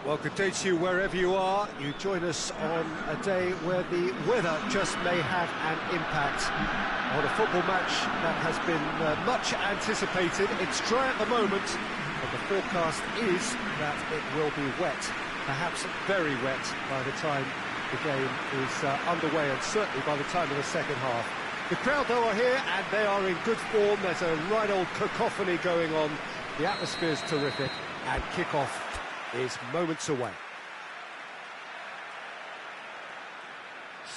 Well, good day to you wherever you are. You join us on a day where the weather just may have an impact on a football match that has been much anticipated. It's dry at the moment, but the forecast is that it will be wet, perhaps very wet by the time the game is underway, and certainly by the time of the second half. The crowd, though, are here, and they are in good form. There's a right old cacophony going on. The atmosphere's terrific, and kick-off is moments away.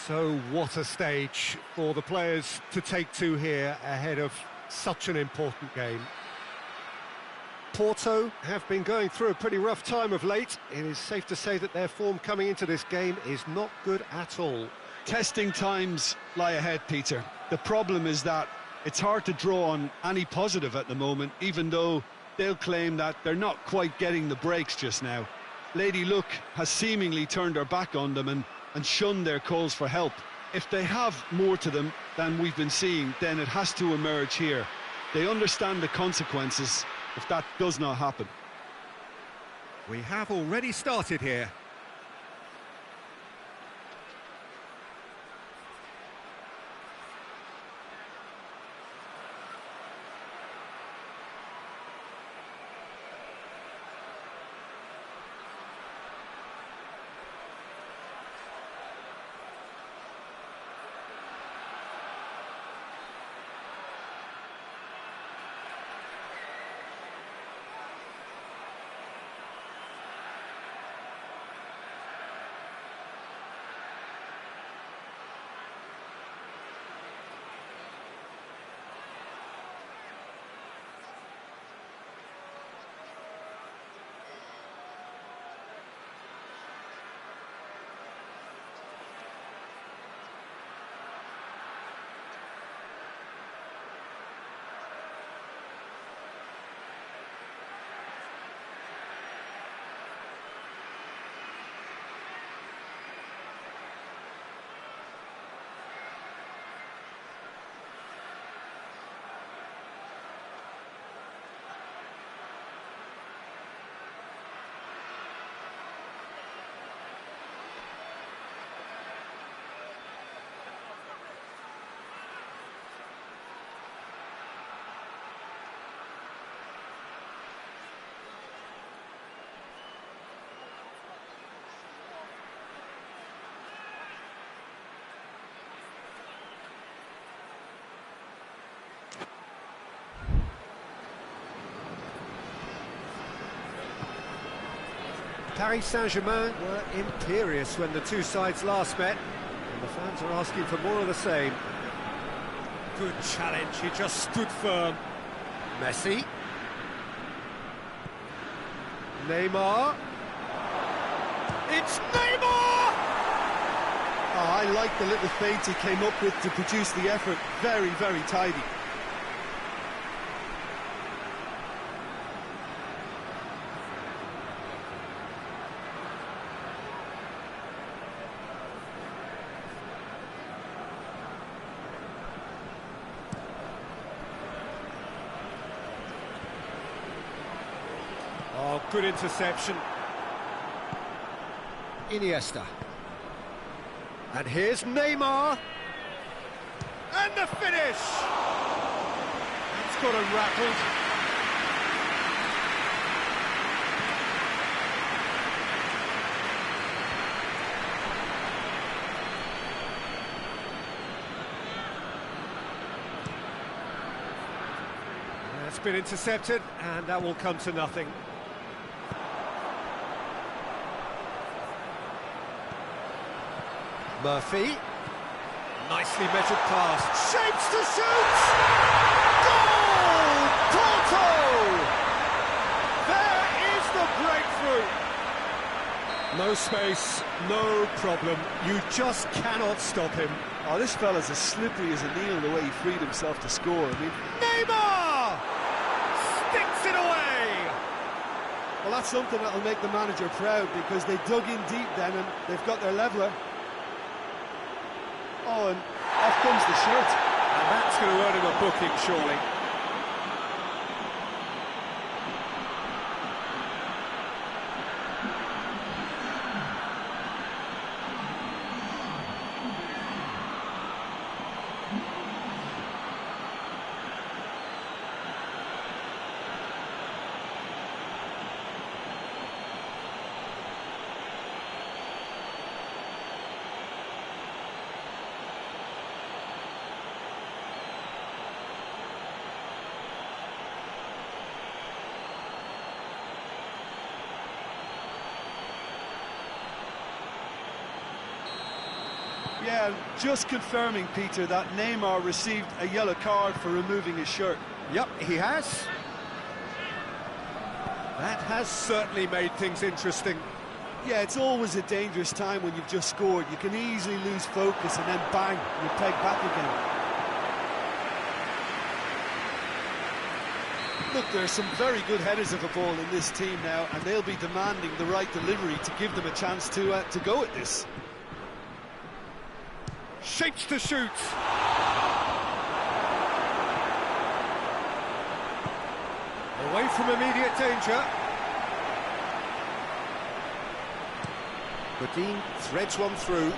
So what a stage for the players to take to here ahead of such an important game. Porto have been going through a pretty rough time of late. It is safe to say that their form coming into this game is not good at all. Testing times lie ahead, Peter. The problem is that it's hard to draw on any positive at the moment, even though they'll claim that they're not quite getting the breaks just now. Lady Luck has seemingly turned her back on them and shunned their calls for help. If they have more to them than we've been seeing, then it has to emerge here. They understand the consequences if that does not happen. We have already started here. Paris Saint-Germain were imperious when the two sides last met, and the fans are asking for more of the same. Good challenge, he just stood firm. Messi. Neymar. It's Neymar! Oh, I like the little feint he came up with to produce the effort. Very, very tidy. Oh, good interception. Iniesta. And here's Neymar. And the finish! It's got him rattled. It's been intercepted, and that will come to nothing. Murphy, nicely measured pass, shapes to shoot! Goal! Porto! There is the breakthrough! No space, no problem, you just cannot stop him. Oh, this fella's as slippery as a needle the way he freed himself to score. I mean, Neymar! Sticks it away! well, that's something that'll make the manager proud, because they dug in deep then and they've got their leveller. Oh, and off comes the shirt. And that's going to earn him a booking, surely. Yeah, just confirming, Peter, that Neymar received a yellow card for removing his shirt. Yep, he has. That has certainly made things interesting. Yeah, it's always a dangerous time when you've just scored. You can easily lose focus and then bang, you're pegged back again. Look, there's some very good headers of a ball in this team now, and they'll be demanding the right delivery to give them a chance to go at this. Shapes to shoot. Away from immediate danger. Godin threads one through.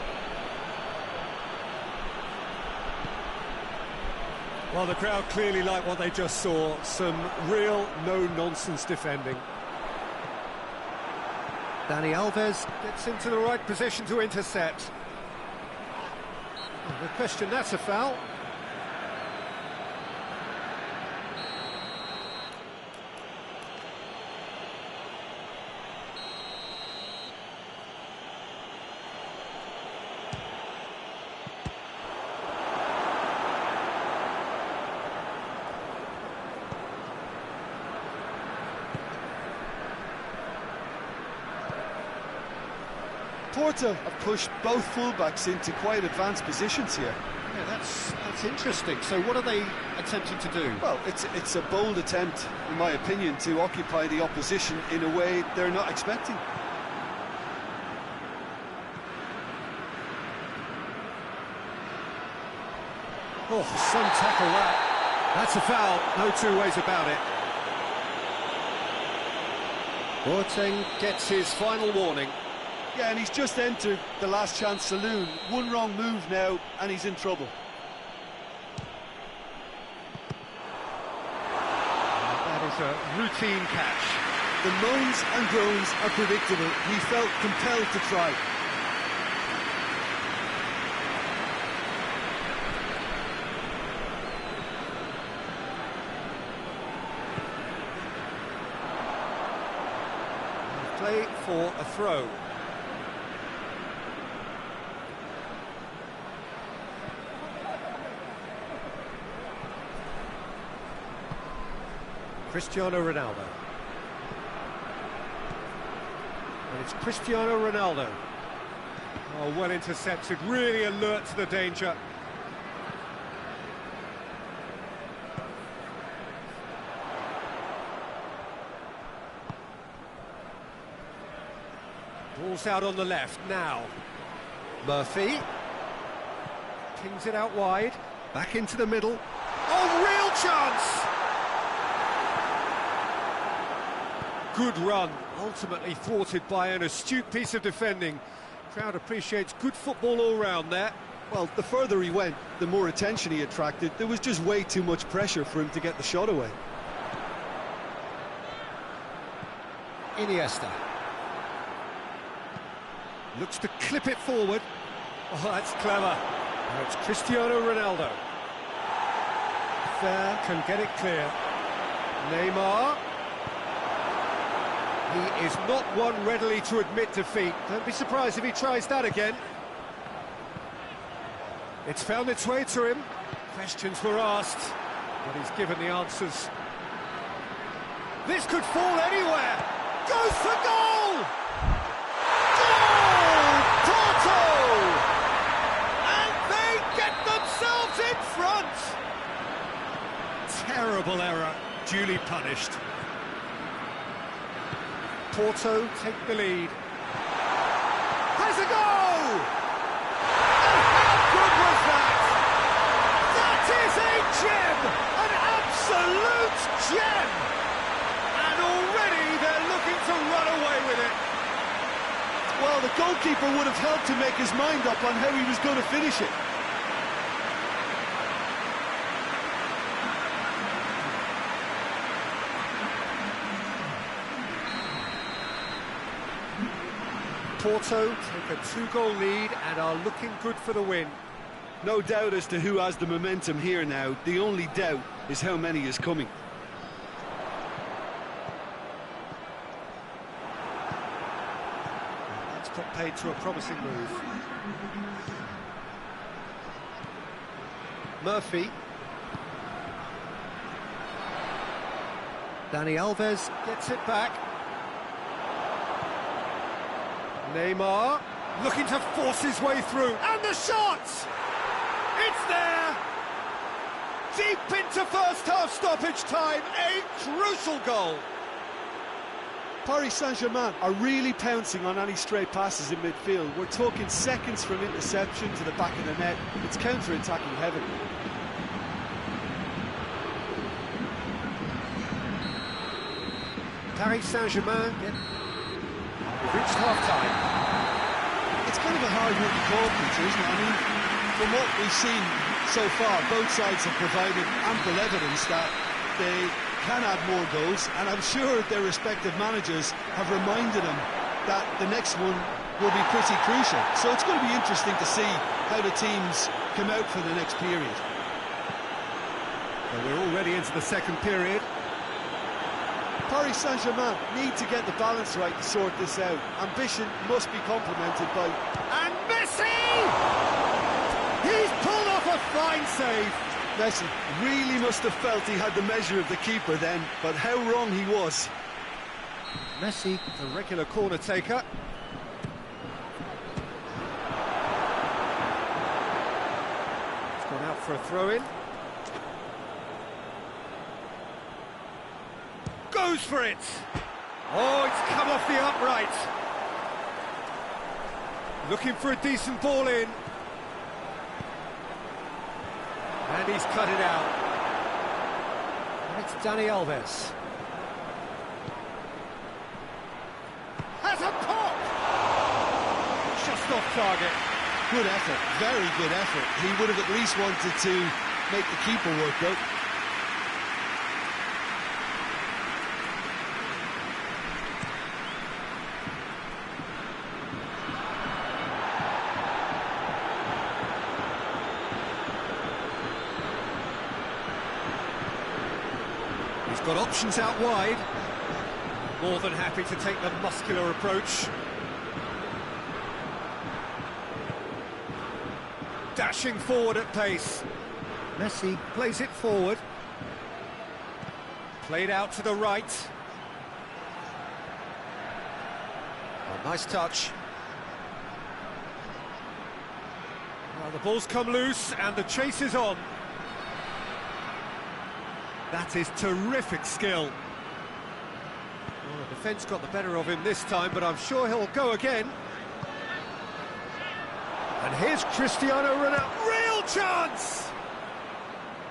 Well, the crowd clearly like what they just saw. Some real no-nonsense defending. Dani Alves gets into the right position to intercept. The question, that's a foul. Porto have pushed both fullbacks into quite advanced positions here. Yeah, that's interesting. So what are they attempting to do? Well, it's a bold attempt, in my opinion, to occupy the opposition in a way they're not expecting. Oh, some tackle that. That's a foul, no two ways about it. Boateng gets his final warning. Yeah, and he's just entered the last chance saloon. One wrong move now, and he's in trouble. That is a routine catch. The moans and groans are predictable. He felt compelled to try. Play for a throw. Cristiano Ronaldo. And it's Cristiano Ronaldo. Oh, well intercepted, really alert to the danger. Ball's out on the left now. Murphy. Pings it out wide. Back into the middle. Oh, real chance! Good run, ultimately thwarted by an astute piece of defending. Crowd appreciates good football all round there. Well, the further he went, the more attention he attracted. There was just way too much pressure for him to get the shot away. Iniesta. Looks to clip it forward. Oh, that's clever. Now it's Cristiano Ronaldo. Fair can get it clear. Neymar. He is not one readily to admit defeat. Don't be surprised if he tries that again. It's found its way to him. Questions were asked, but he's given the answers. This could fall anywhere. Goes for goal! Goal! Porto! And they get themselves in front! Terrible error, duly punished. Porto take the lead. Has a go! And how good was that? That is a gem! An absolute gem! And already they're looking to run away with it. Well, the goalkeeper would have helped to make his mind up on how he was going to finish it. Porto take a 2-goal lead and are looking good for the win. No doubt as to who has the momentum here now. The only doubt is how many is coming. That's got paid to a promising move. Murphy. Dani Alves gets it back. Neymar looking to force his way through, and the shot! It's there! Deep into first half stoppage time, a crucial goal. Paris Saint-Germain are really pouncing on any stray passes in midfield. We're talking seconds from interception to the back of the net. It's counter-attacking heaven. Paris Saint-Germain reached half-time. It's kind of a hard-won call, Peter, isn't it? I mean, from what we've seen so far, both sides have provided ample evidence that they can add more goals, and I'm sure their respective managers have reminded them that the next one will be pretty crucial. So it's going to be interesting to see how the teams come out for the next period. Well, we're already into the second period. Paris Saint-Germain need to get the balance right to sort this out. Ambition must be complemented by... And Messi! He's pulled off a fine save. Messi really must have felt he had the measure of the keeper then, but how wrong he was. Messi, the regular corner taker. He's gone out for a throw-in. Goes for it! Oh, it's come off the upright. Looking for a decent ball in. And he's cut it out. And it's Dani Alves. Has a pop! Just off target. Good effort, very good effort. He would have at least wanted to make the keeper work out. He's got options out wide. More than happy to take the muscular approach. Dashing forward at pace. Messi plays it forward. Played out to the right. Oh, nice touch. Well, the ball's come loose and the chase is on. That is terrific skill. Well, the defence got the better of him this time, but I'm sure he'll go again. And here's Cristiano Ronaldo. Real chance!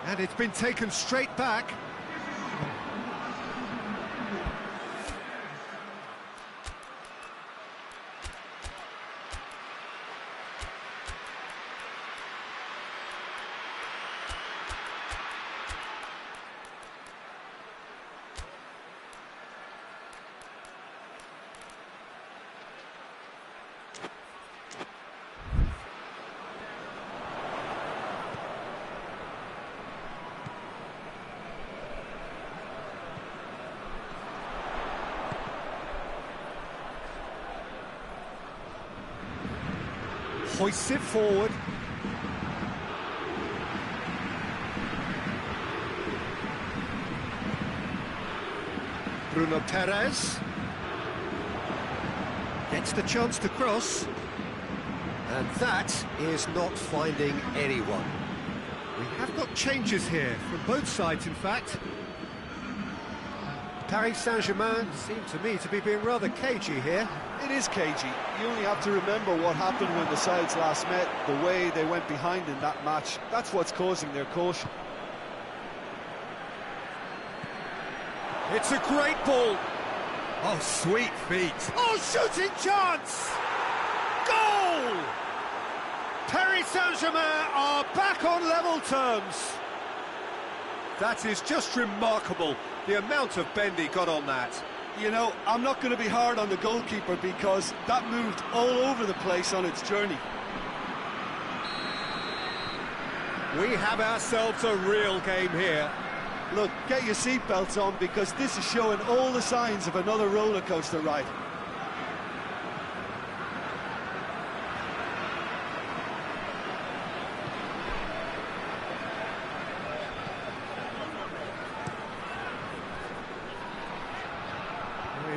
And it's been taken straight back. Hoists it forward. Bruno Perez gets the chance to cross, and that is not finding anyone. We have got changes here from both sides, in fact. Paris Saint-Germain seem to me to be being rather cagey here. It is cagey. You only have to remember what happened when the sides last met, the way they went behind in that match. That's what's causing their caution. It's a great ball. Oh, sweet feet. Oh, shooting chance! Goal! Paris Saint-Germain are back on level terms. That is just remarkable, the amount of bend he got on that. You know, I'm not going to be hard on the goalkeeper because that moved all over the place on its journey. We have ourselves a real game here. Look, get your seatbelts on because this is showing all the signs of another roller coaster ride.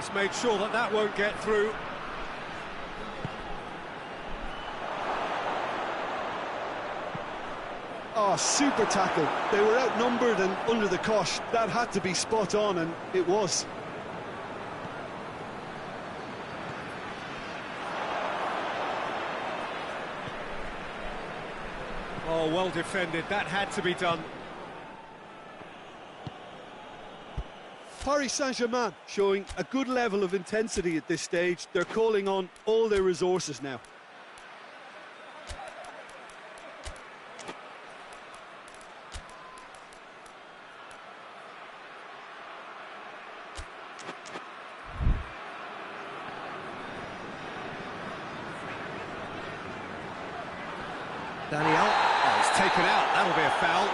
He's made sure that that won't get through. Oh, super tackle. They were outnumbered and under the cosh. That had to be spot on, and it was. Oh, well defended. That had to be done. Paris Saint-Germain showing a good level of intensity at this stage. They're calling on all their resources now. Daniel, oh, he's taken out, that'll be a foul.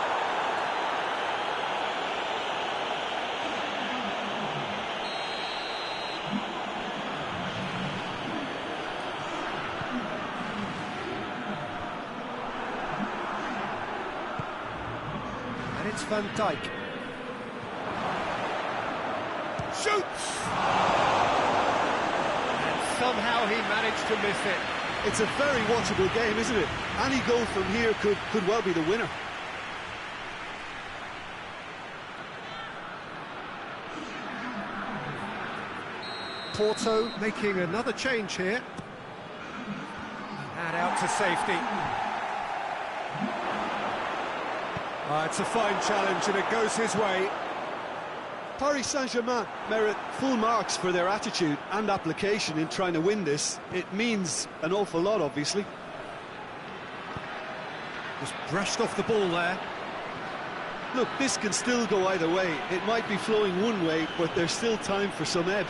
And it's Van Dijk. Shoots! And somehow he managed to miss it. It's a very watchable game, isn't it? Any goal from here could well be the winner. Porto making another change here. And out to safety. It's a fine challenge and it goes his way. Paris Saint-Germain merit full marks for their attitude and application in trying to win this. It means an awful lot, obviously. Just brushed off the ball there. Look, this can still go either way. It might be flowing one way, but there's still time for some ebb.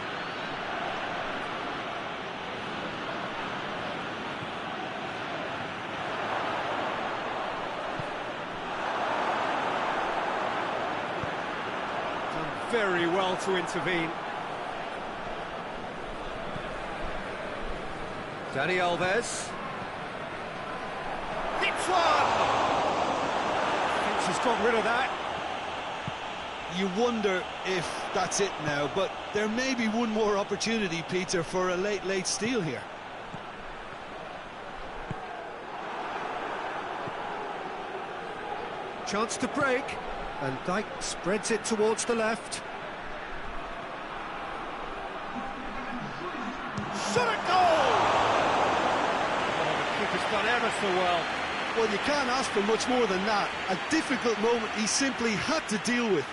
Very well to intervene. Dani Alves. Hits one! Thinks he's got rid of that. You wonder if that's it now, but there may be one more opportunity, Peter, for a late steal here. Chance to break. And Dijk spreads it towards the left. Shot at goal! Oh, the keeper's done ever so well. Well, you can't ask for much more than that. A difficult moment he simply had to deal with.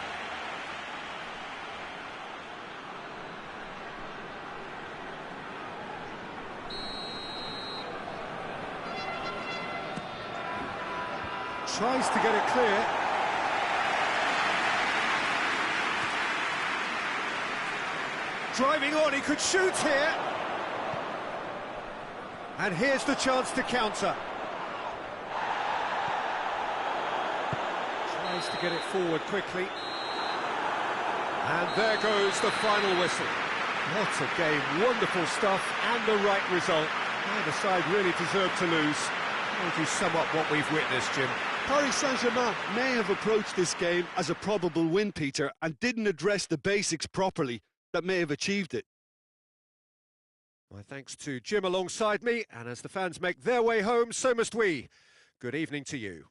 Tries to get it clear. Driving on, he could shoot here. And here's the chance to counter. Tries to get it forward quickly. And there goes the final whistle. What a game, wonderful stuff, and the right result. Neither side really deserved to lose. How would you sum up what we've witnessed, Jim? Paris Saint-Germain may have approached this game as a probable win, Peter, and didn't address the basics properly that may have achieved it. My thanks to Jim alongside me, and as the fans make their way home, so must we. Good evening to you.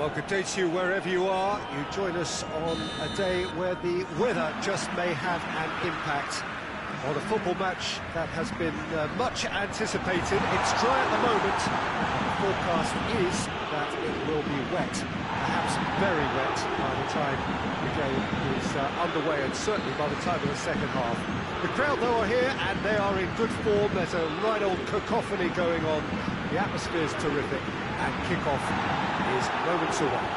Well, good day to you wherever you are. You join us on a day where the weather just may have an impact on a football match that has been much anticipated. It's dry at the moment. The forecast is that it will be wet, perhaps very wet by the time the game is underway, and certainly by the time of the second half. The crowd, though, are here, and they are in good form. There's a right old cacophony going on. The atmosphere is terrific, and kick-off is moments away.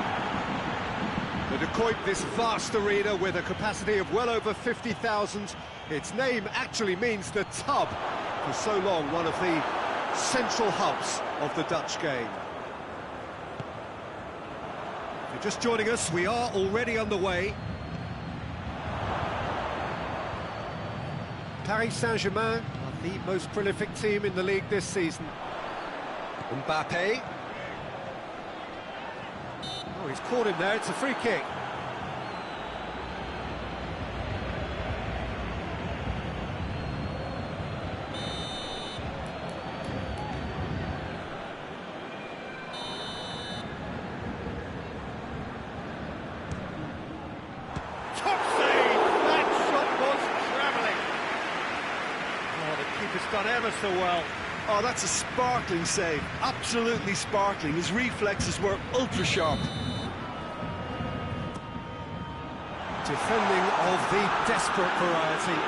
To decoy this vast arena with a capacity of well over 50,000, its name actually means the tub. For so long, one of the central hubs of the Dutch game. If you're just joining us, we are already underway. Paris Saint-Germain are the most prolific team in the league this season. Mbappe. Oh, he's caught him there, it's a free kick. Top save! That shot was travelling. Oh, the keeper's done ever so well. Oh, that's a sparkling save, absolutely sparkling. His reflexes were ultra-sharp. Defending of the desperate variety.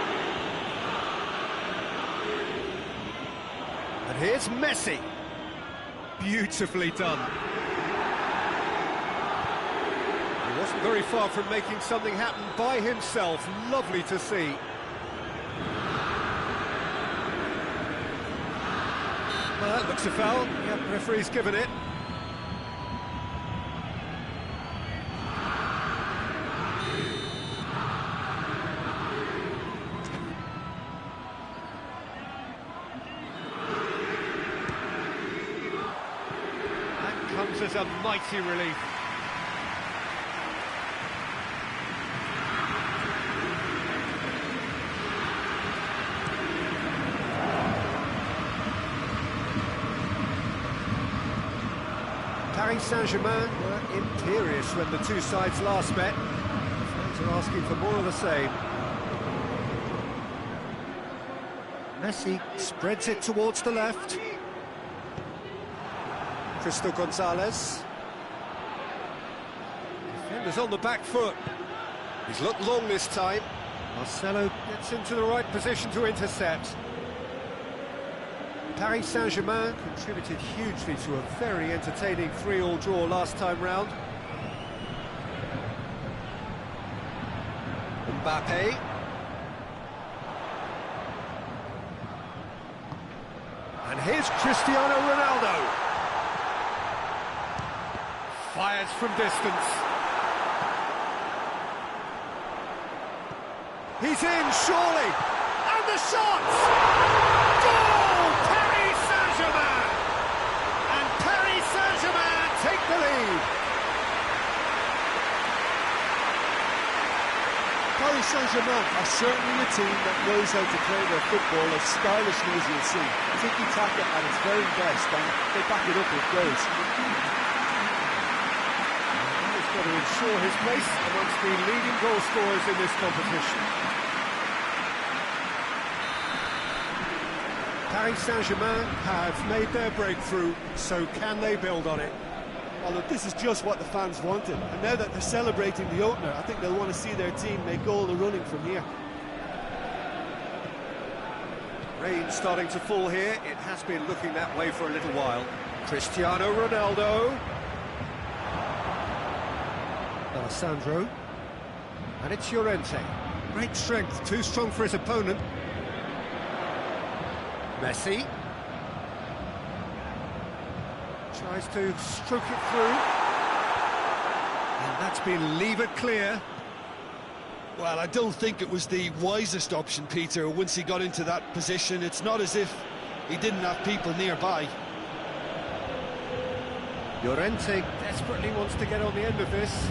And here's Messi. Beautifully done. He wasn't very far from making something happen by himself. Lovely to see. Well, that looks a foul. Yep, the referee's given it. That comes as a mighty relief. Paris Saint-Germain were imperious when the two sides last met. Fans are asking for more of the same. Messi spreads it towards the left. Cristo Gonzalez. Defender's on the back foot. He's looked long this time. Marcelo gets into the right position to intercept. Paris Saint-Germain contributed hugely to a very entertaining 3-3 draw last time round. Mbappe. And here's Cristiano Ronaldo. Fires from distance. He's in, surely. And the shot! Goal! Paris Saint-Germain! And Paris Saint-Germain take the lead. Paris Saint-Germain are certainly a team that knows how to play their football as stylishly as you'll see. Tiki-taka at its very best, and they back it up with goals. He's got to ensure his place amongst the leading goal scorers in this competition. Paris Saint-Germain have made their breakthrough, so can they build on it? Well, look, this is just what the fans wanted, and now that they're celebrating the opener, I think they'll want to see their team make all the running from here. Rain starting to fall here. It has been looking that way for a little while. Cristiano Ronaldo. Alessandro. And it's Llorente. Great strength, too strong for his opponent. Messi. Tries to stroke it through. And that's been levered clear. Well, I don't think it was the wisest option, Peter, once he got into that position. It's not as if he didn't have people nearby. Llorente desperately wants to get on the end of this.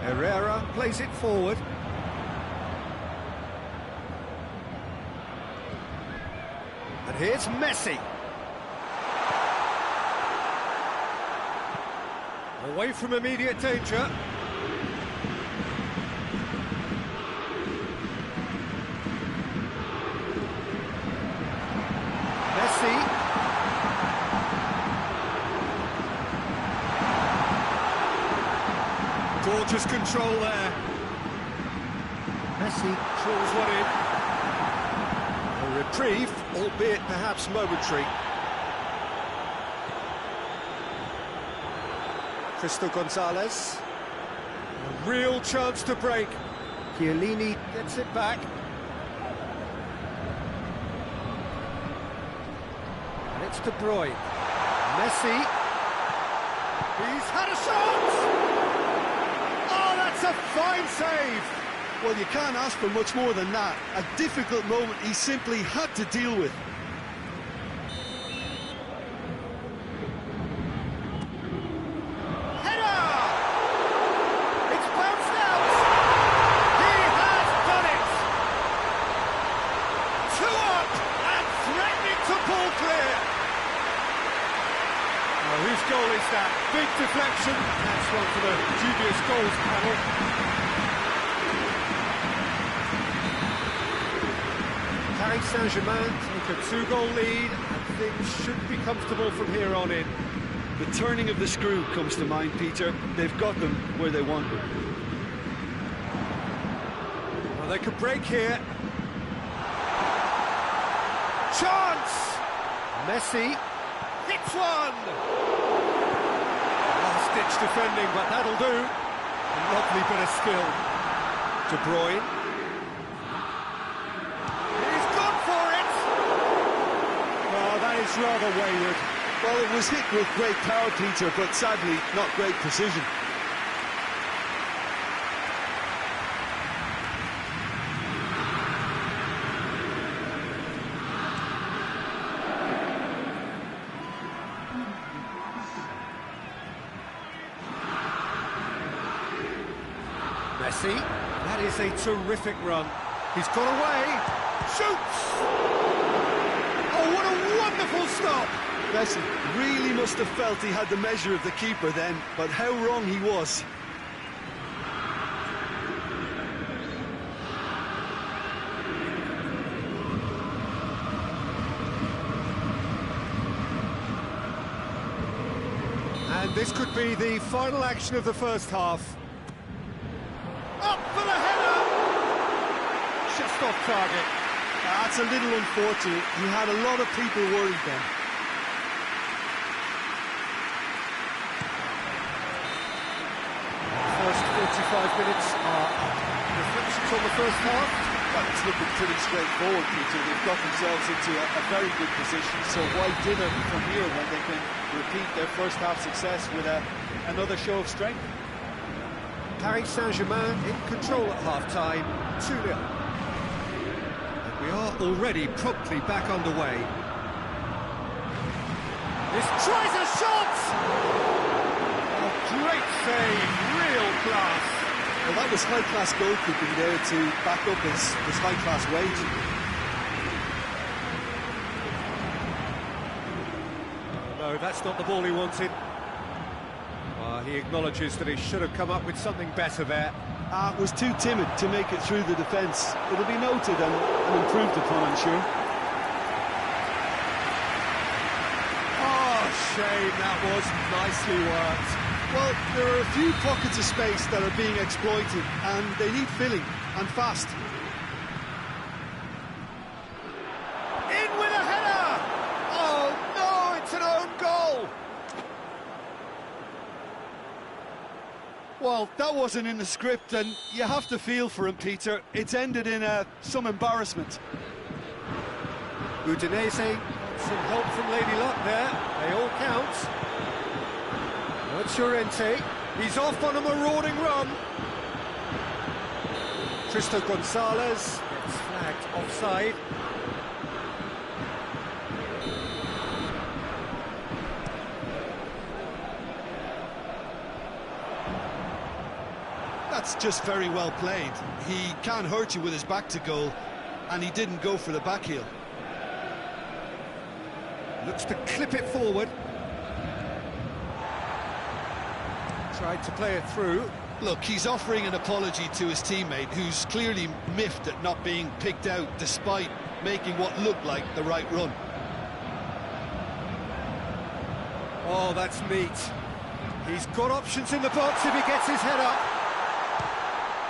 Herrera plays it forward. And here's Messi. Away from immediate danger. Messi. Gorgeous control there. Messi draws one in. A reprieve, albeit perhaps momentary. Crystal Gonzalez. A real chance to break. Chiellini gets it back. And it's De Bruyne. Messi. He's had a shot! Oh, that's a fine save! Well, you can't ask for much more than that. A difficult moment he simply had to deal with. Header! It's bounced out! He has done it! 2 up and threatening to pull clear. Oh, whose goal is that? Big deflection. That's one for the dubious goals panel. Paris Saint-Germain take a 2-goal lead, and things should be comfortable from here on in. The turning of the screw comes to mind, Peter. They've got them where they want them. Well, they could break here. Chance! Messi hits one! Last-ditch defending, but that'll do. A lovely bit of skill. De Bruyne. It's rather wayward. Well, it was hit with great power, Peter, but sadly not great precision. Messi, that is a terrific run. He's got away, shoots! Oh, what a wonderful stop! Messi really must have felt he had the measure of the keeper then, but how wrong he was. And this could be the final action of the first half. Up for the header! Just off target. That's a little unfortunate. He had a lot of people worried then. First 45 minutes are reflections on the first half. Well, it's looking pretty straightforward, Peter. They've got themselves into a very good position, so why dither from here when they can repeat their first half success with another show of strength? Paris Saint-Germain in control at half-time, 2-0. We are already promptly back underway. This tries a shot! Oh, great save, real class. Well, that was high-class goalkeeping there to back up his high-class wage. No, that's not the ball he wanted. He acknowledges that he should have come up with something better there. Was too timid to make it through the defence. It'll be noted and improved upon, I'm sure. Oh, shame, that was nicely worked. Well, there are a few pockets of space that are being exploited, and they need filling, and fast. In with a header! Oh, no, it's an own goal! Well, that wasn't in the script, and you have to feel for him, Peter. It's ended in some embarrassment. Udinese, some help from Lady Luck there. They all count. That's Llorente. He's off on a marauding run. Crystal Gonzalez gets flagged offside. That's just very well played. He can't hurt you with his back to goal, and he didn't go for the back heel. Looks to clip it forward. Tried to play it through. Look, he's offering an apology to his teammate, who's clearly miffed at not being picked out despite making what looked like the right run. Oh, that's neat. He's got options in the box if he gets his head up.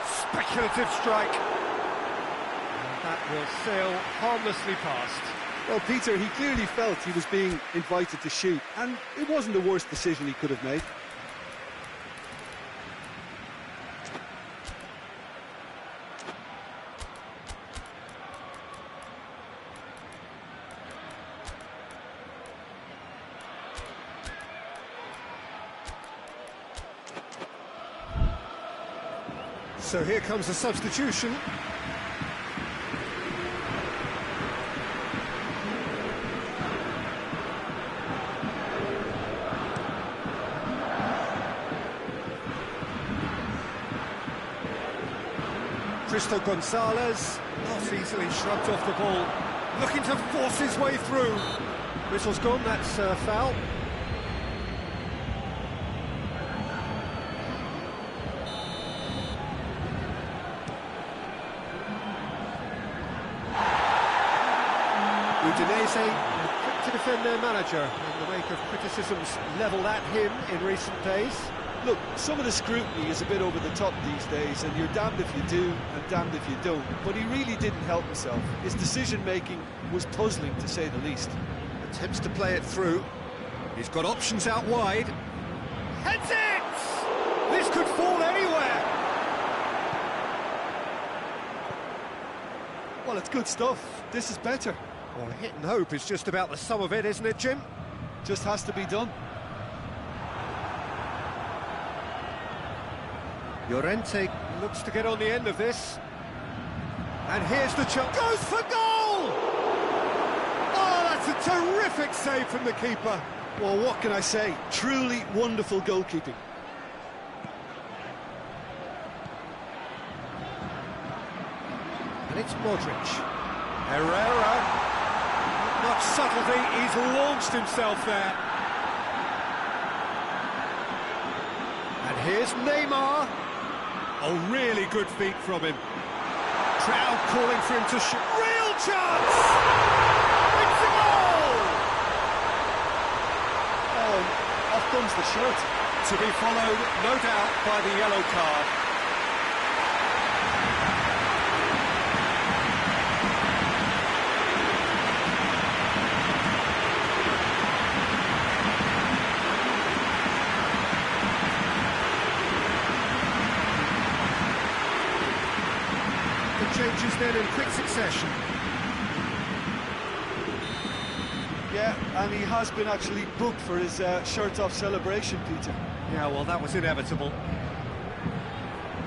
Speculative strike. And that will sail harmlessly past. Well, Peter, he clearly felt he was being invited to shoot, and it wasn't the worst decision he could have made. So here comes a substitution. Cristo Gonzalez, not easily shrugged off the ball, looking to force his way through. Whistle's gone, that's foul. Udinese quick to defend their manager in the wake of criticisms levelled at him in recent days. Look, some of the scrutiny is a bit over the top these days, and you're damned if you do and damned if you don't. But he really didn't help himself. His decision-making was puzzling, to say the least. Attempts to play it through. He's got options out wide. Heads it! This could fall anywhere! Well, it's good stuff. This is better. Well, hit and hope is just about the sum of it, isn't it, Jim? Just has to be done. Llorente looks to get on the end of this. And here's the chance. Goes for goal! Oh, that's a terrific save from the keeper. Well, what can I say? Truly wonderful goalkeeping. And it's Modric. Herrera. Not much subtlety, he's launched himself there. And here's Neymar. Oh, really good feet from him. Crowd calling for him to shoot. Real chance! It's a goal! Oh, off comes the shirt. To be followed, no doubt, by the yellow card. Changes then in quick succession. Yeah, and he has been actually booked for his shirt-off celebration, Peter. Yeah, well, that was inevitable.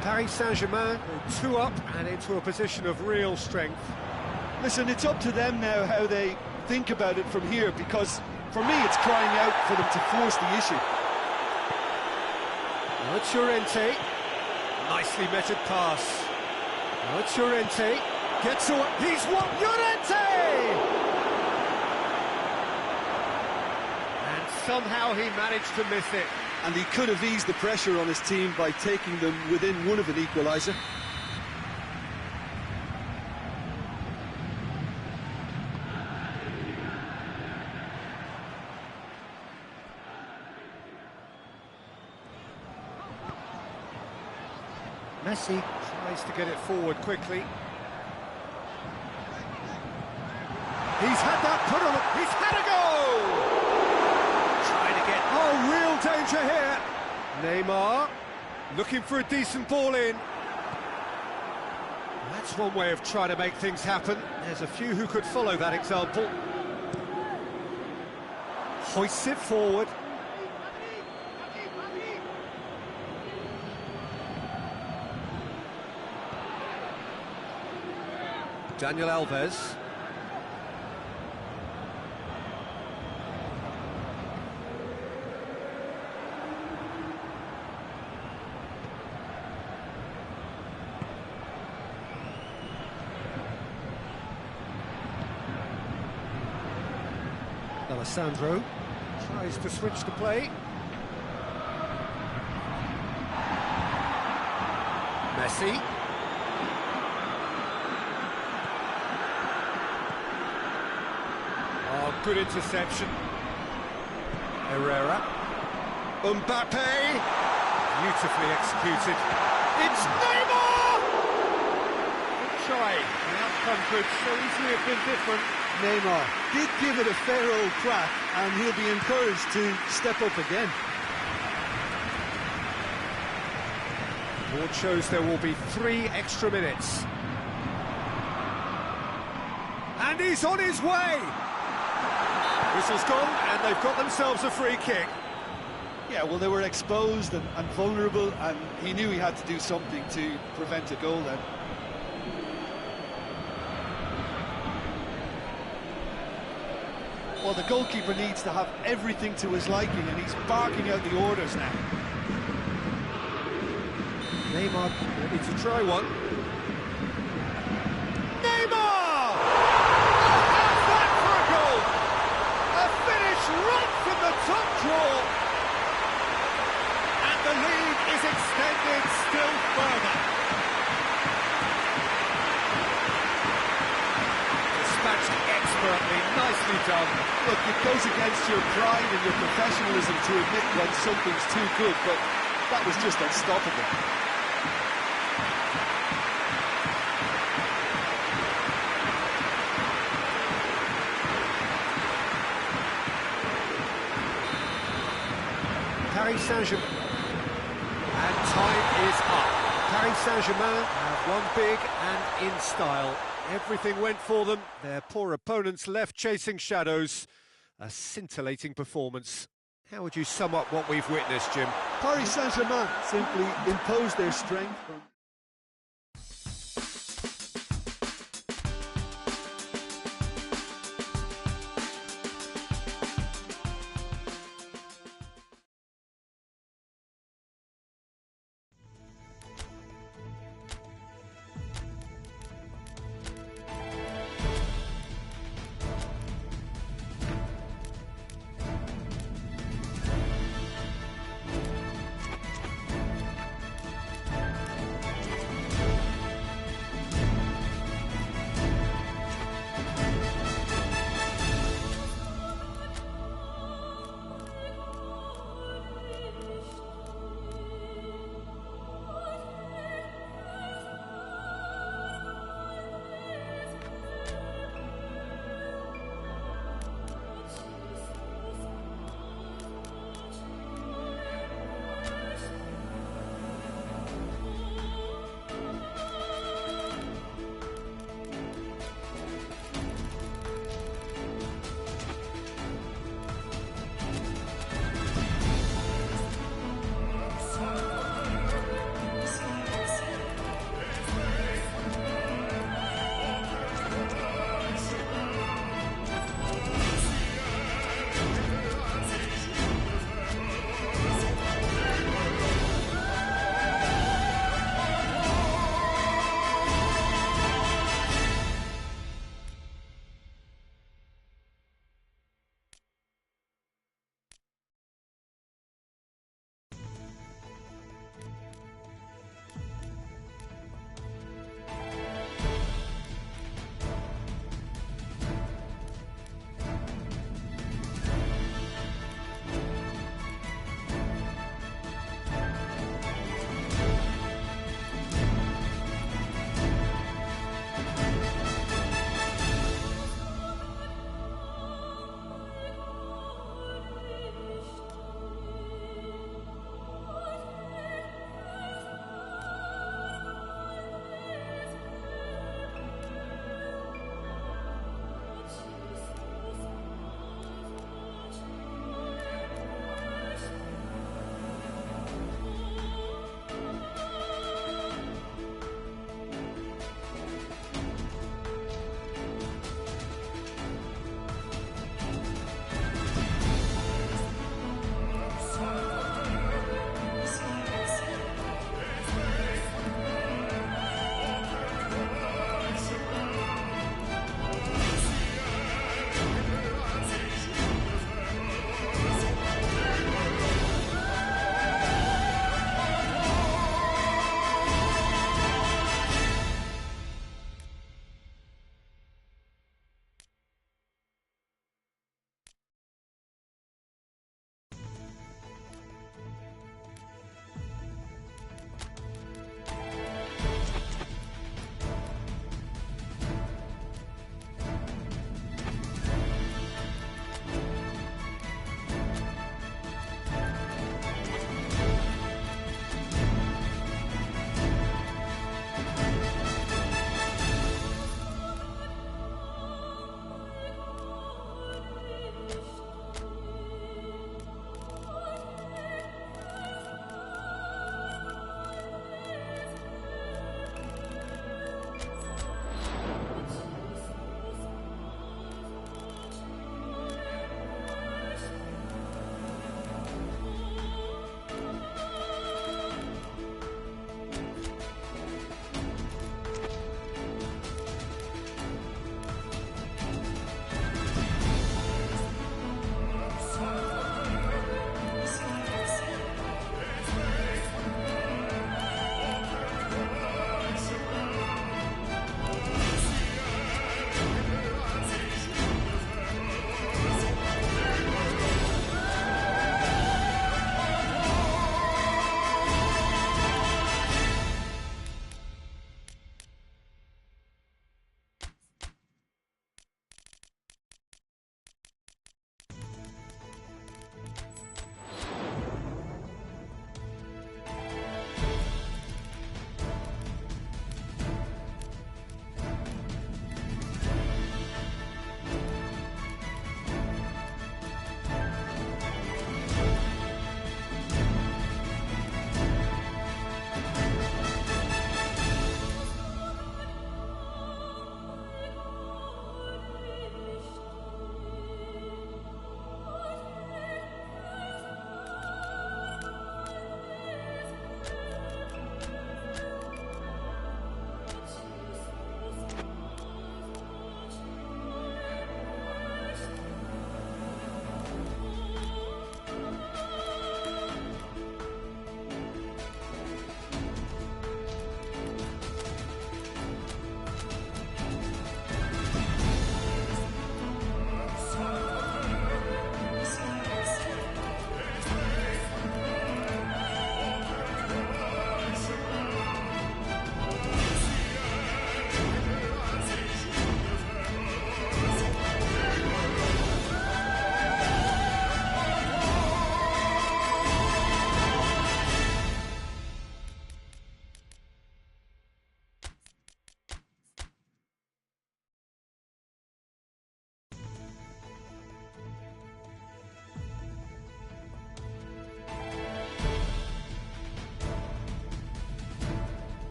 Paris Saint-Germain go 2 up and into a position of real strength. Listen, it's up to them now how they think about it from here, because for me it's crying out for them to force the issue. Now it's Llorente. Nicely measured pass. Now it's Llorente. Gets away. He's won. Llorente! And somehow he managed to miss it. And he could have eased the pressure on his team by taking them within one of an equaliser. Messi tries to get it forward quickly. He's had that put on it. He's had a go! Trying to get... Oh, real danger here. Neymar looking for a decent ball in. That's one way of trying to make things happen. There's a few who could follow that example. Hoists it forward. Daniel Alves. Alessandro tries to switch the play. Messi. Oh, good interception. Herrera. Mbappe. Beautifully executed. It's Neymar! Good try. The outcome could so easily have been different. Neymar did give it a fair old crack, and he'll be encouraged to step up again. Board shows there will be 3 extra minutes. And he's on his way! Whistle's gone, and they've got themselves a free kick. Yeah, well, they were exposed and vulnerable, and he knew he had to do something to prevent a goal then. Well, the goalkeeper needs to have everything to his liking, and he's barking out the orders now. Neymar ready to try one. Neymar! How's that for a goal? A finish right from the top draw. And the lead is extended still further. Dispatched expertly, nicely done. Look, it goes against your pride and your professionalism to admit when something's too good, but that was just unstoppable. Paris Saint-Germain. And time is up. Paris Saint-Germain have won big and in style. Everything went for them. Their poor opponents left chasing shadows. A scintillating performance. How would you sum up what we've witnessed, Jim? Paris Saint-Germain simply imposed their strength from...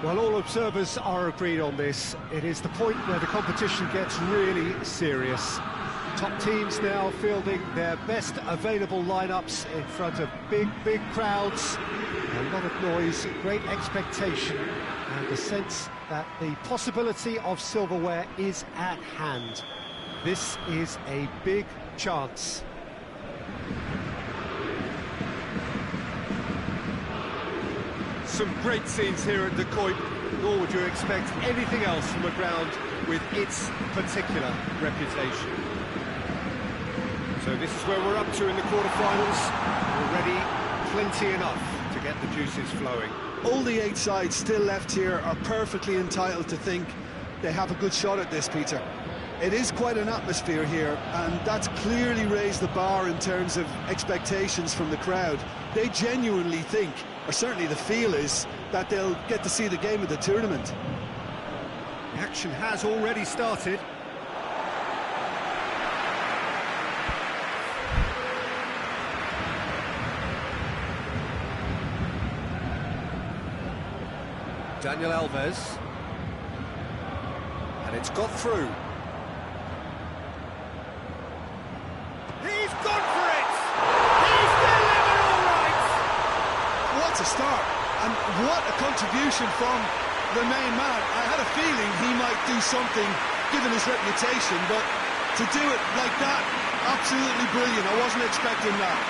Well, all observers are agreed on this. It is the point where the competition gets really serious. Top teams now fielding their best available lineups in front of big crowds. A lot of noise, great expectation, and the sense that the possibility of silverware is at hand. This is a big chance. Some great scenes here at the Kuip, nor would you expect anything else from a ground with its particular reputation. So this is where we're up to in the quarter-finals. Already plenty enough to get the juices flowing. All the 8 sides still left here are perfectly entitled to think they have a good shot at this, Peter. It is quite an atmosphere here, and that's clearly raised the bar in terms of expectations from the crowd. They genuinely think, or certainly the feel is, that they'll get to see the game of the tournament. The action has already started. Daniel Alves. And it's got through. He's gone for it! He's delivered all right! What a start, and what a contribution from the main man. I had a feeling he might do something, given his reputation, but to do it like that, absolutely brilliant. I wasn't expecting that.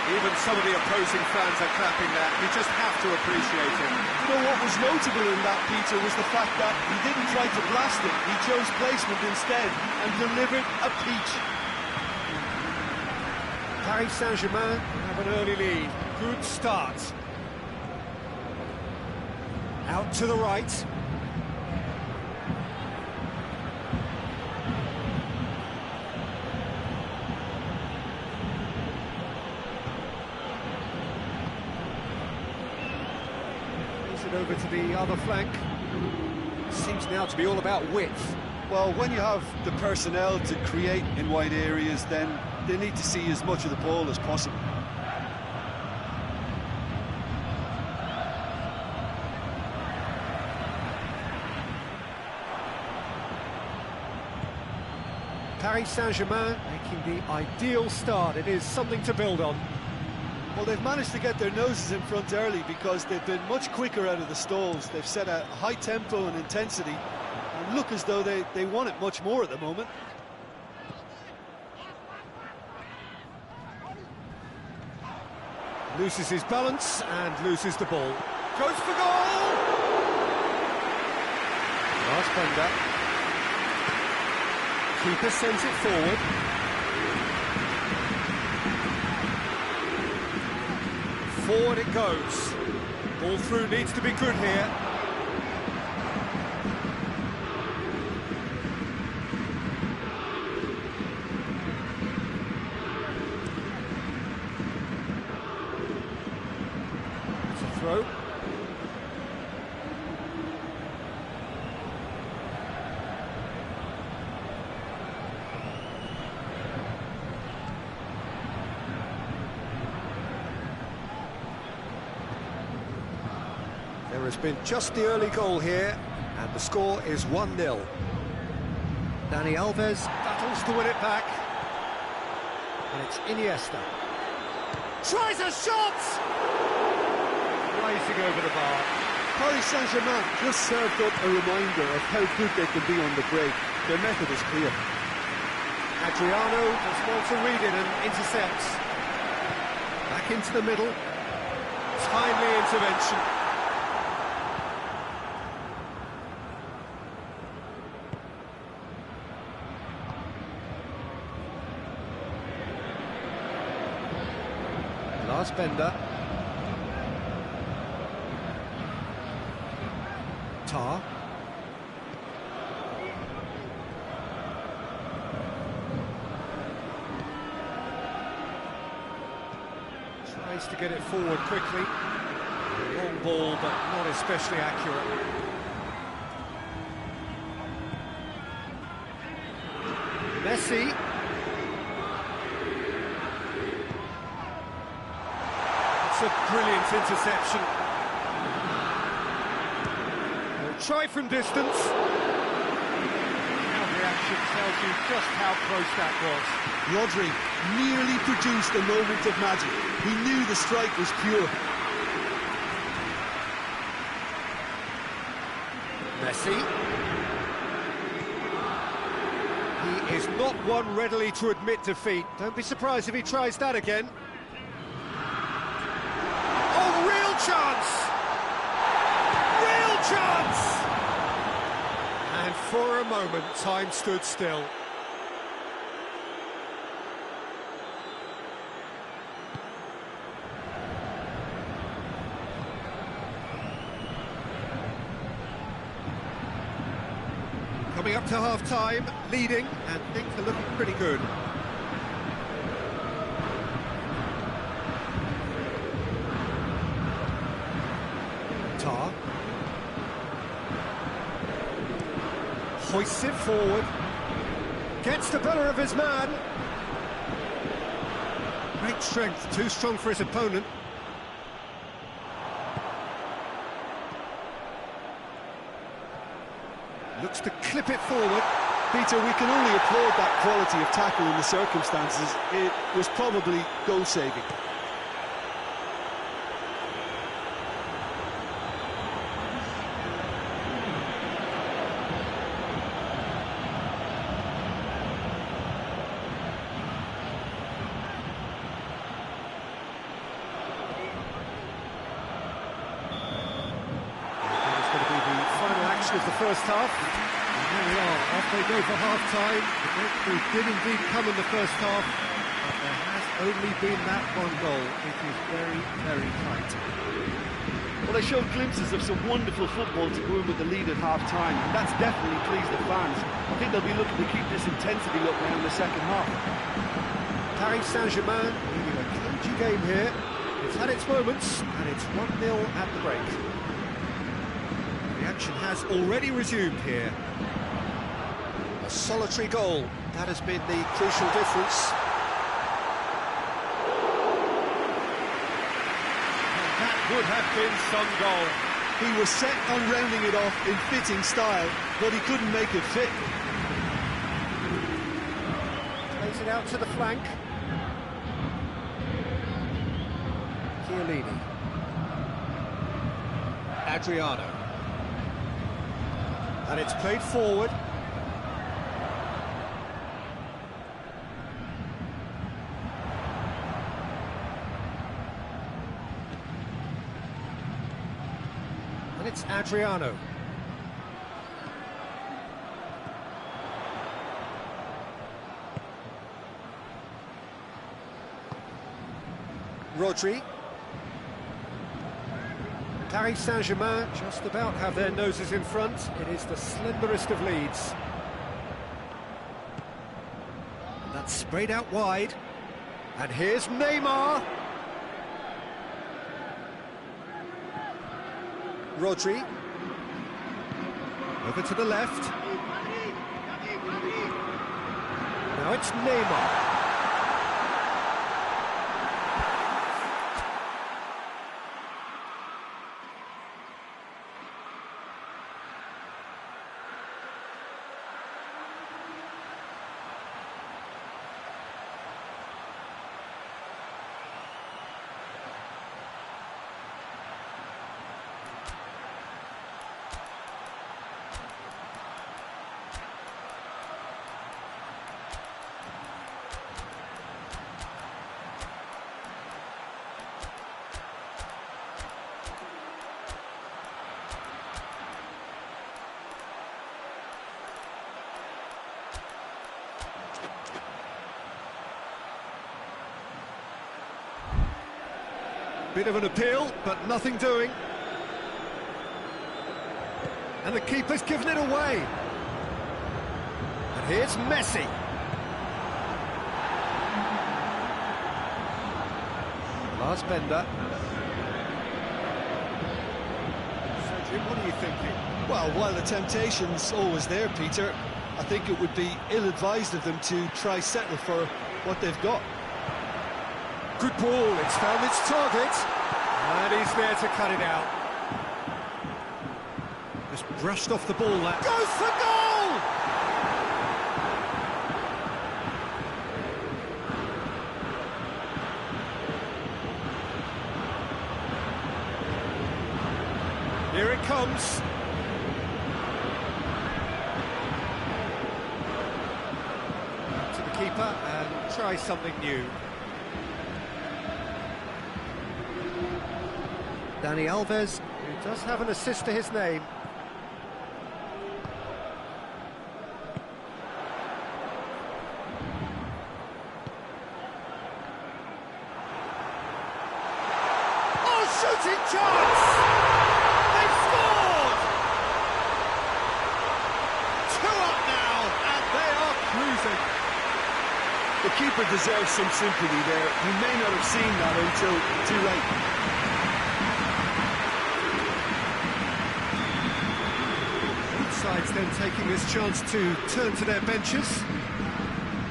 Even some of the opposing fans are clapping that. You just have to appreciate him. You know what was notable in that, Peter, was the fact that he didn't try to blast it. He chose placement instead and delivered a peach. Paris Saint-Germain have an early lead. Good start. Out to the right. Plays it over to the other flank. Seems now to be all about width. Well, when you have the personnel to create in wide areas, then they need to see as much of the ball as possible. Paris Saint-Germain making the ideal start. It is something to build on. Well, they've managed to get their noses in front early because they've been much quicker out of the stalls. They've set a high tempo and intensity and look as though they want it much more at the moment. Loses his balance and loses the ball. Goes for goal! Last bender. Keeper sends it forward. Forward it goes. Ball through needs to be good here. It's a throw. There has been just the early goal here, and the score is 1-0. Dani Alves battles to win it back, and it's Iniesta. Tries a shot! Rising over the bar. Paris Saint-Germain just served up a reminder of how good they can be on the break. Their method is clear. Adriano does well to read it and intercepts. Back into the middle. Timely intervention. Last bender. Tar. Tries to get it forward quickly. Long ball, but not especially accurate. Messi. It's a brilliant interception. try from distance. Now reaction tells you just how close that was. Rodri nearly produced a moment of magic. He knew the strike was pure. Messi. He is not one readily to admit defeat. Don't be surprised if he tries that again. Oh, real chance! Real chance! And for a moment, time stood still. Coming up to half-time, leading, and things are looking pretty good. Tar. Hoists it forward. Gets the better of his man. Great strength, too strong for his opponent. Looks to clip it forward. Peter, we can only applaud that quality of tackle in the circumstances. It was probably goal-saving. Of the first half. And here we are, off they go for half-time. The breakthrough did indeed come in the first half, but there has only been that one goal. It is very, very tight. Well, they showed glimpses of some wonderful football to go in with the lead at half-time, and that's definitely pleased the fans. I think they'll be looking to keep this intensity up now in the second half. Paris Saint-Germain leading a cagey game here. It's had its moments, and it's 1-0 at the break. The action has already resumed here. A solitary goal, that has been the crucial difference. And that would have been some goal. He was set on rounding it off in fitting style, but he couldn't make it fit. Plays it out to the flank. Chiellini. Adriano. And it's played forward. And it's Adriano. Rodri. Paris Saint-Germain just about have their noses in front. It is the slenderest of leads. And that's sprayed out wide. And here's Neymar. Rodri. Over to the left. Now it's Neymar. Bit of an appeal, but nothing doing. And the keeper's given it away. And here's Messi. Last bender. Sergio, what are you thinking? Well, while the temptation's always there, Peter, I think it would be ill-advised of them to try settle for what they've got. Good ball, it's found its target. And he's there to cut it out. Just brushed off the ball there. Goes for goal! Here it comes. To the keeper and try something new. Dani Alves, who does have an assist to his name. Oh, shooting chance! They've scored! 2 up now, and they are cruising. The keeper deserves some sympathy there. He may not have seen that until too late. Sides then taking this chance to turn to their benches.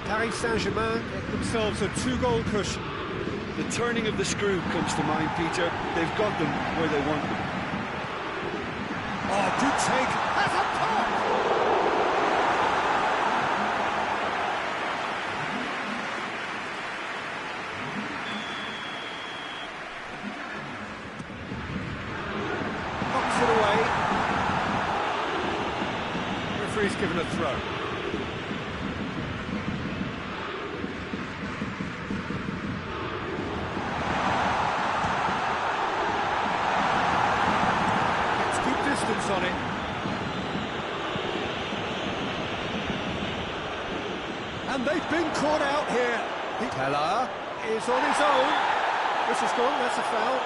Paris Saint-Germain get themselves a 2-goal cushion. The turning of the screw comes to mind, Peter. They've got them where they want them. Oh, good take. Has a pop! Knocks it away. Referee's given a throw. Gets good distance on it. And they've been caught out here. Pella is on his own. This is gone, that's a foul.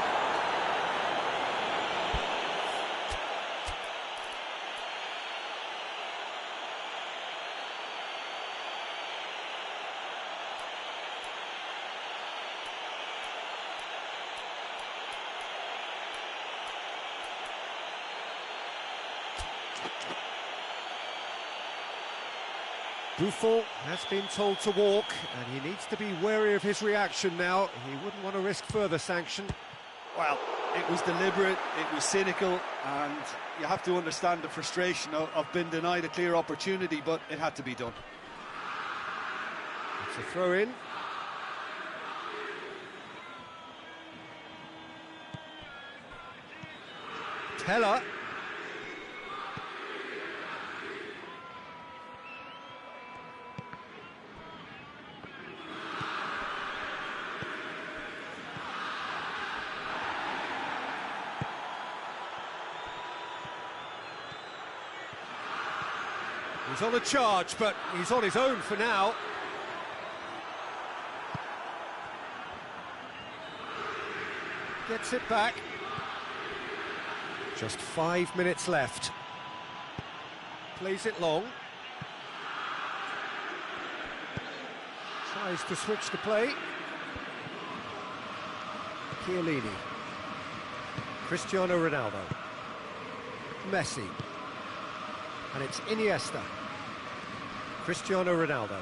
Buffon has been told to walk, and he needs to be wary of his reaction now. He wouldn't want to risk further sanction. Well, it was deliberate, it was cynical, and you have to understand the frustration of being denied a clear opportunity, but it had to be done. It's a throw-in. Pella. He's on a charge, but he's on his own for now. Gets it back. Just 5 minutes left. Plays it long. Tries to switch the play. Chiellini. Cristiano Ronaldo. Messi. And it's Iniesta. Cristiano Ronaldo.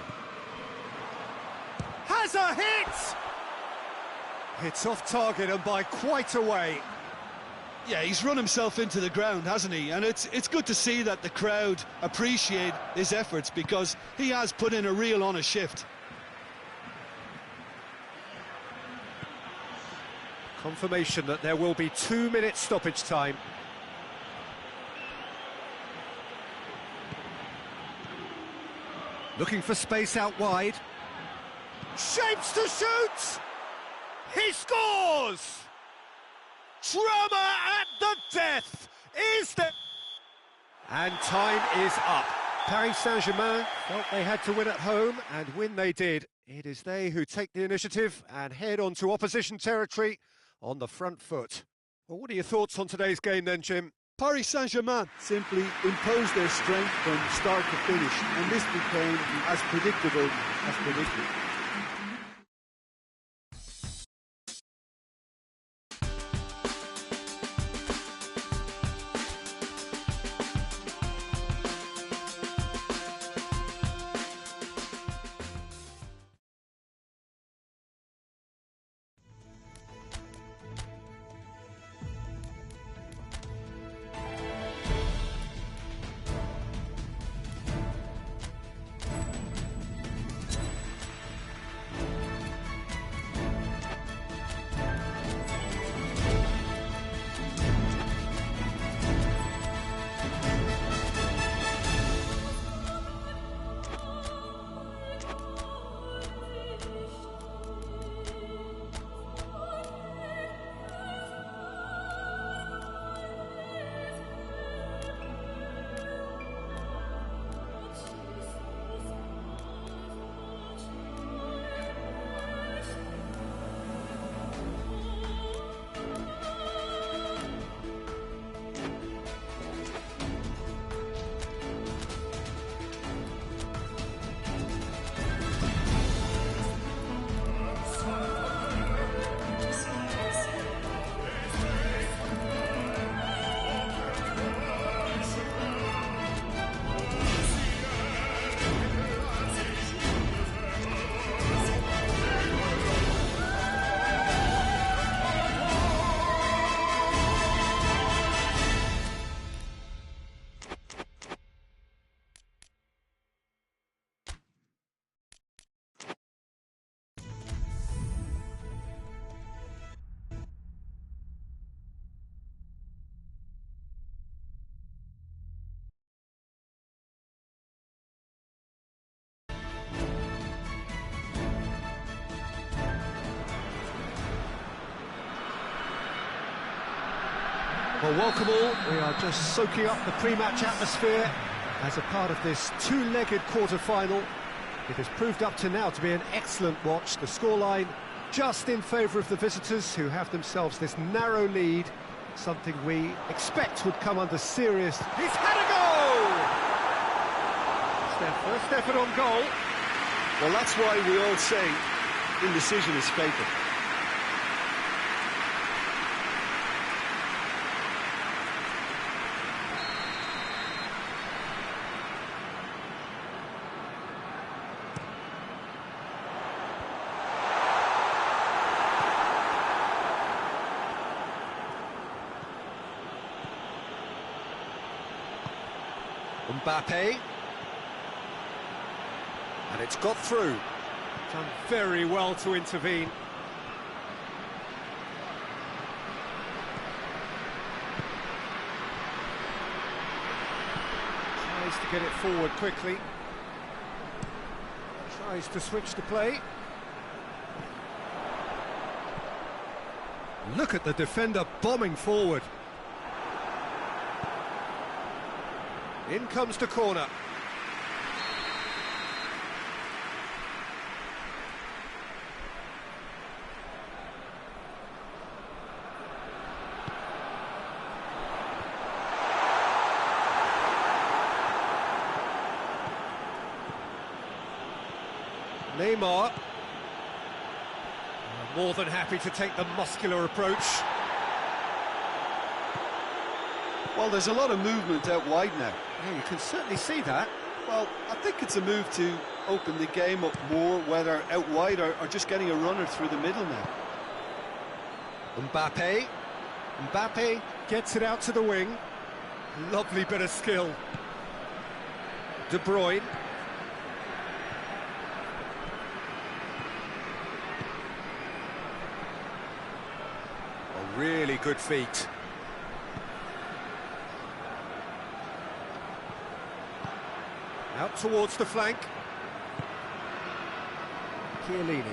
Has a hit! It's off target and by quite a way. Yeah, he's run himself into the ground, hasn't he? And it's good to see that the crowd appreciate his efforts, because he has put in a real honest shift. Confirmation that there will be 2 minutes stoppage time. Looking for space out wide. Shapes to shoot! He scores! Drama at the death! Is there... And time is up. Paris Saint-Germain felt they had to win at home, and win they did. It is they who take the initiative and head on to opposition territory on the front foot. Well, what are your thoughts on today's game then, Jim? Paris Saint-Germain Simply imposed their strength from start to finish, and this became as predictable as predicted. Well, welcome all. We are just soaking up the pre-match atmosphere as a part of this two-legged quarter-final. It has proved up to now to be an excellent watch. The scoreline just in favour of the visitors, who have themselves this narrow lead, something we expect would come under serious... He's had a goal! It's their first effort on goal. Well, that's why we all say indecision is fatal. Mbappe, and it's got through. Done very well to intervene. Tries to get it forward quickly. Tries to switch the play. Look at the defender bombing forward. In comes the corner. Neymar. More than happy to take the muscular approach. Well, there's a lot of movement out wide now. Yeah, you can certainly see that. Well, I think it's a move to open the game up more, whether out wide or just getting a runner through the middle now. Mbappe. Mbappe Gets it out to the wing. Lovely bit of skill. De Bruyne. A really good feet. Out towards the flank. Chiellini.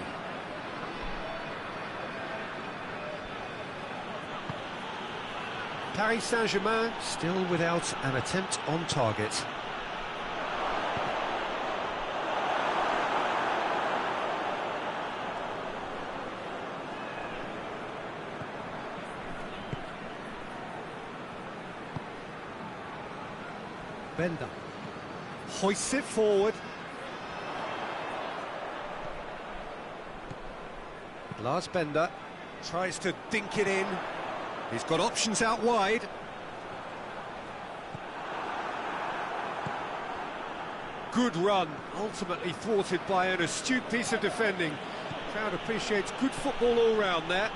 Paris Saint-Germain still without an attempt on target. Bender hoists it forward. Lars Bender Tries to dink it in. He's got options out wide. Good run, ultimately thwarted by an astute piece of defending. Crowd appreciates good football all round there.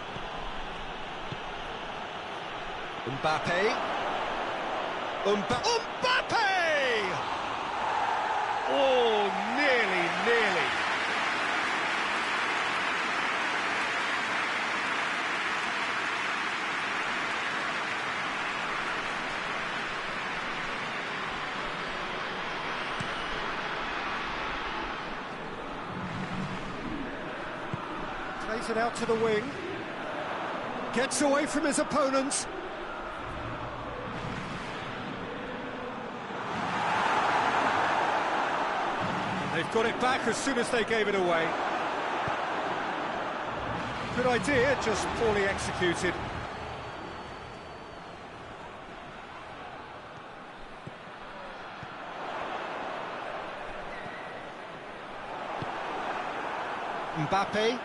Mbappe. Mbappe! Oh, nearly. Plays it out to the wing. Gets away from his opponents. They've got it back as soon as they gave it away. Good idea, just poorly executed. Mbappe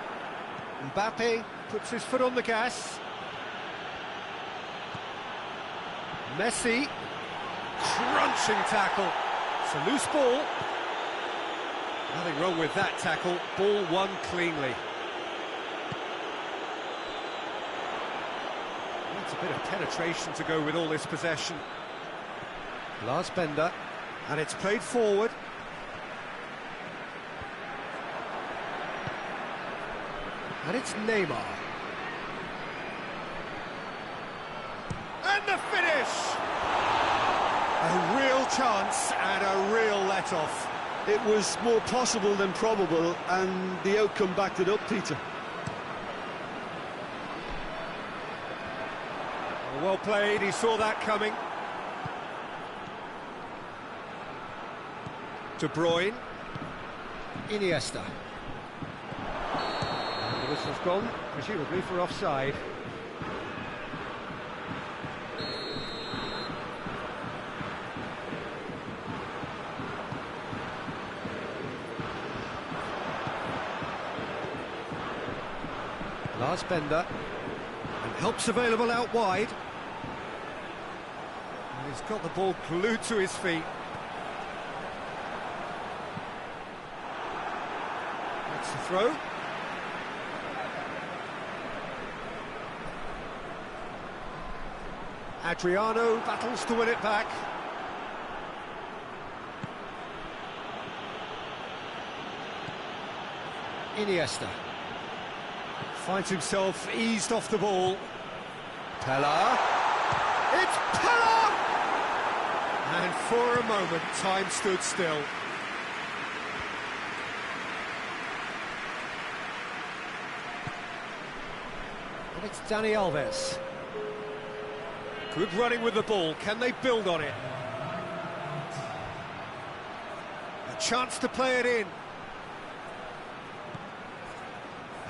Puts his foot on the gas. Messi. Crunching tackle. It's a loose ball. Nothing wrong with that tackle. Ball won cleanly. That's a bit of penetration to go with all this possession. Lars Bender. And it's played forward. And it's Neymar. And the finish! A real chance and a real let-off. It was more possible than probable, and the outcome backed it up, Peter. Well played, he saw that coming. De Bruyne. Iniesta. And the whistle's gone, presumably for offside. Lars Bender, and help's available out wide. And he's got the ball glued to his feet. That's the throw. Adriano battles to win it back. Iniesta. Finds himself eased off the ball. Pella. It's Pella! And for a moment, time stood still. And it's Dani Alves. Good running with the ball. Can they build on it? A chance to play it in.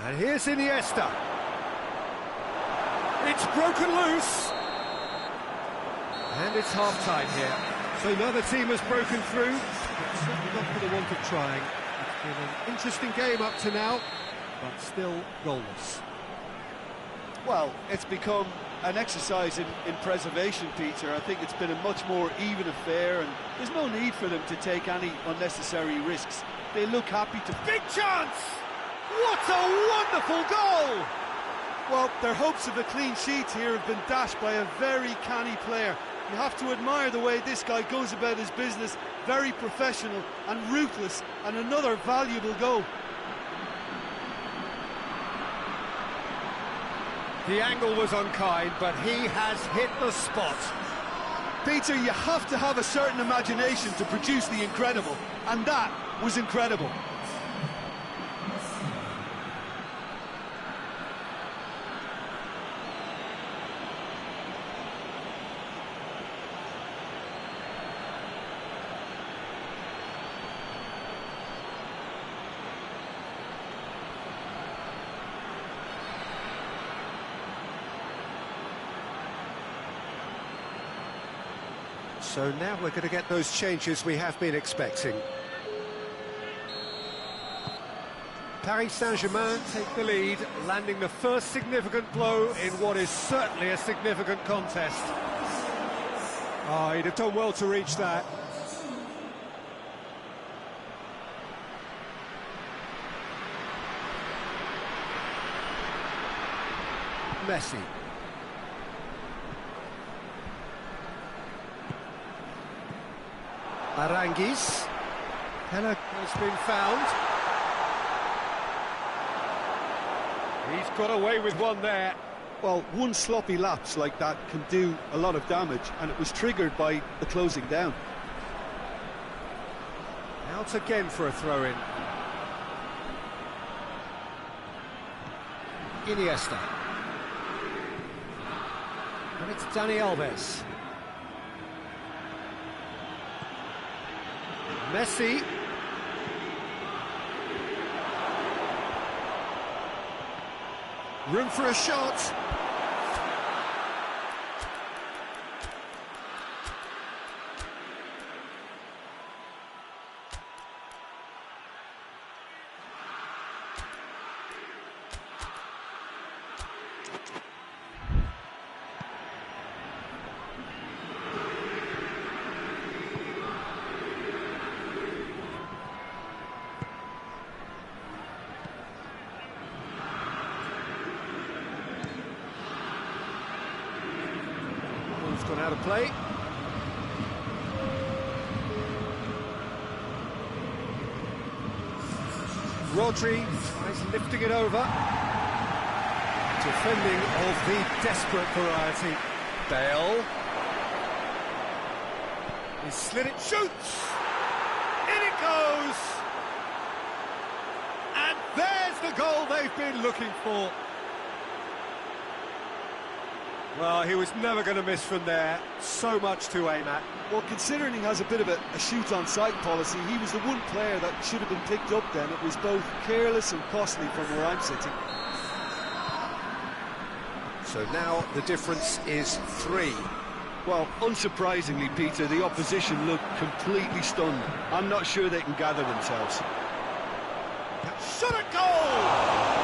And here's Iniesta. It's broken loose. And it's half-time here. So another team has broken through, but certainly not for the want of trying. It's been an interesting game up to now, but still goalless. Well, it's become an exercise in preservation, Peter. I think it's been a much more even affair, and there's no need for them to take any unnecessary risks. They look happy to... Big chance! What a wonderful goal! Well, their hopes of a clean sheet here have been dashed by a very canny player. You have to admire the way this guy goes about his business, very professional and ruthless, and another valuable goal. The angle was unkind, but he has hit the spot. Peter, you have to have a certain imagination to produce the incredible, and that was incredible. So now we're going to get those changes we have been expecting. Paris Saint-Germain take the lead, landing the first significant blow in what is certainly a significant contest. Oh, he'd have done well to reach that. Messi. Aranguis. Pella has been found. He's got away with one there. Well, one sloppy lapse like that can do a lot of damage, and it was triggered by the closing down. Out again for a throw-in. Iniesta. And it's Dani Alves. Messi. Room for a shot. Gone out of play. Rodri tries lifting it over. Defending of the desperate variety. Bale. He slid it, shoots! In it goes! And there's the goal they've been looking for. Well, he was never going to miss from there. So much to aim at. Well, considering he has a bit of a shoot-on-sight policy, he was the one player that should have been picked up then. It was both careless and costly from where I'm sitting. So now the difference is 3. Well, unsurprisingly, Peter, the opposition look completely stunned. I'm not sure they can gather themselves. Shot at goal!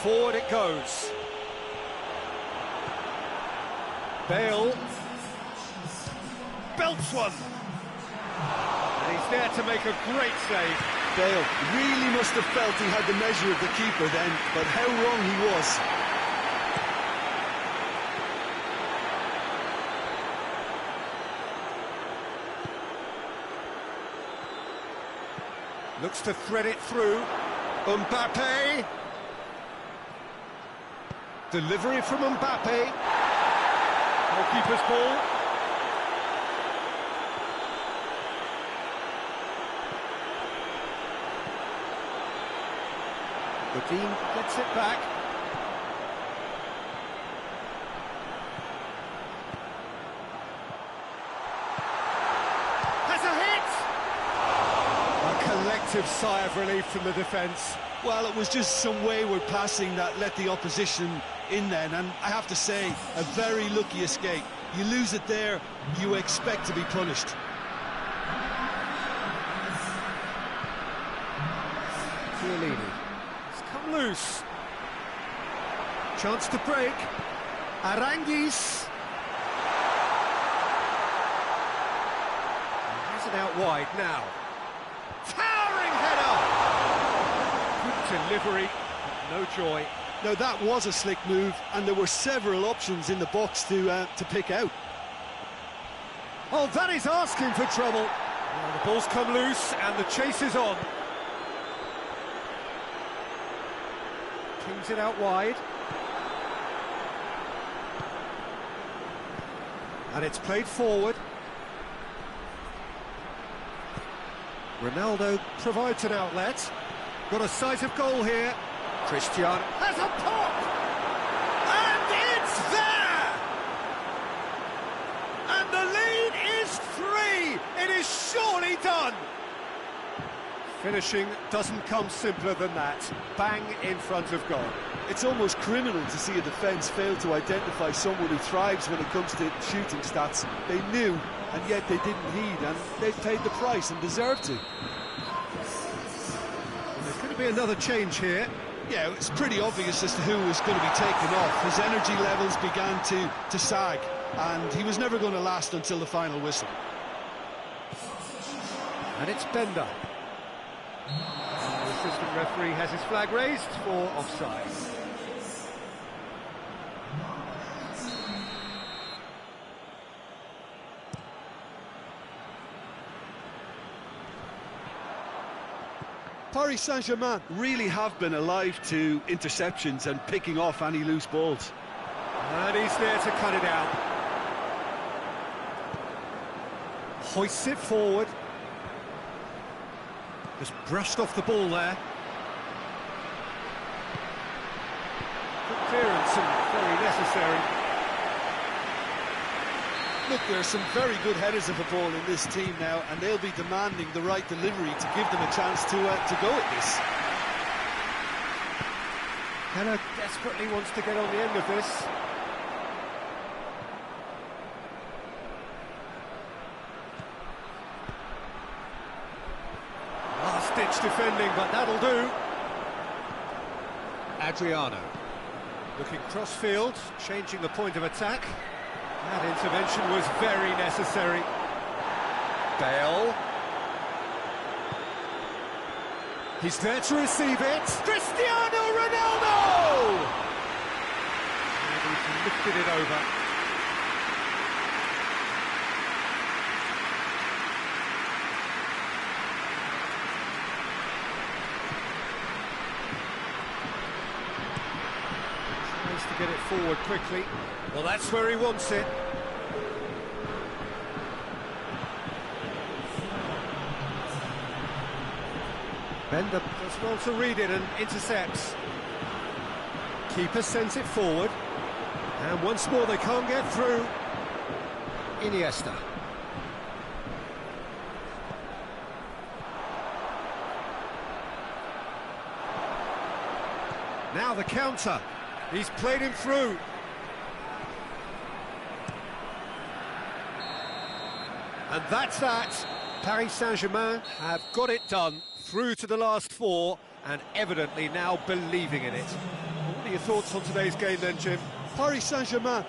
Forward it goes. Bale belts one. And he's there to make a great save. Bale really must have felt he had the measure of the keeper then, but how wrong he was. Looks to thread it through. Mbappe. Delivery from Mbappe. Goalkeeper's ball. Godin gets it back. Has a hit! A collective sigh of relief from the defence. Well, it was just some wayward passing that let the opposition in then, and I have to say, a very lucky escape. You lose it there, you expect to be punished. Chiellini. It's come loose. Chance to break. Aranguiz. Has it out wide now. Towering header! Good delivery, no joy. Now that was a slick move, and there were several options in the box to pick out. Oh, that is asking for trouble. Well, the ball's come loose, and the chase is on. Kings it out wide. And it's played forward. Ronaldo provides an outlet. Got a sight of goal here. Cristiano has a pop! And it's there! And the lead is 3! It is surely done! Finishing doesn't come simpler than that. Bang in front of goal. It's almost criminal to see a defence fail to identify someone who thrives when it comes to shooting stats. They knew, and yet they didn't heed, and they paid the price and deserved to. There's going to be another change here. Yeah, it's pretty obvious as to who was going to be taken off. His energy levels began to sag, and he was never going to last until the final whistle. And it's Bender. The assistant referee has his flag raised for offside. Paris Saint-Germain really have been alive to interceptions and picking off any loose balls. And he's there to cut it out. Hoists it forward. Just brushed off the ball there. Good clearance and very necessary. Look, there are some very good headers of the ball in this team now, and they'll be demanding the right delivery to give them a chance to go at this. Cano desperately wants to get on the end of this. Last-ditch defending, but that'll do. Adriano looking cross-field, changing the point of attack. That intervention was very necessary. Bale. He's there to receive it. Cristiano Ronaldo! And he's lifted it over. Tries to get it forward quickly. Well, that's where he wants it. Bender does well to read it and intercepts. Keeper sends it forward. And once more they can't get through. Iniesta. Now the counter. He's played him through. And that's that. Paris Saint-Germain have got it done, through to the last four, and evidently now believing in it. What are your thoughts on today's game then, Jim? Paris Saint-Germain